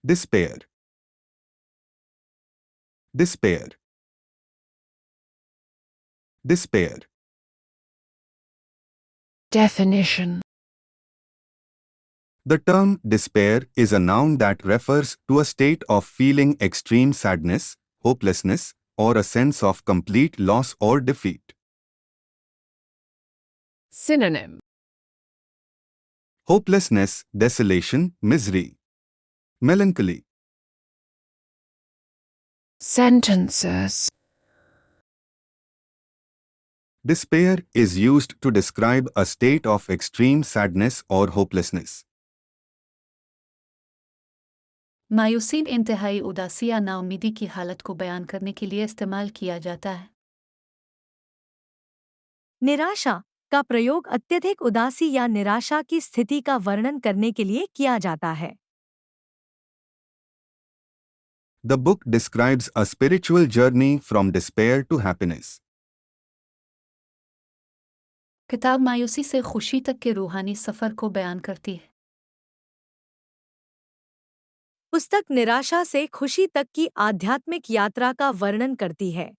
despair, despair, despair. Definition. The term despair is a noun that refers to a state of feeling extreme sadness, hopelessness, or a sense of complete loss or defeat. Synonym. Hopelessness, desolation, misery, melancholy. Sentences. Despair is used to describe a state of extreme sadness or hopelessness. मायूसी इंतहाई उदासी या नाउम्मीदी की हालत को बयान करने के लिए इस्तेमाल किया जाता है। निराशा का प्रयोग अत्यधिक उदासी या निराशा की स्थिति का वर्णन करने के लिए किया जाता है। The book describes a spiritual journey from despair to happiness. किताब मायूसी से खुशी तक के रूहानी सफ़र को बयान करती है। पुस्तक निराशा से खुशी तक की आध्यात्मिक यात्रा का वर्णन करती है।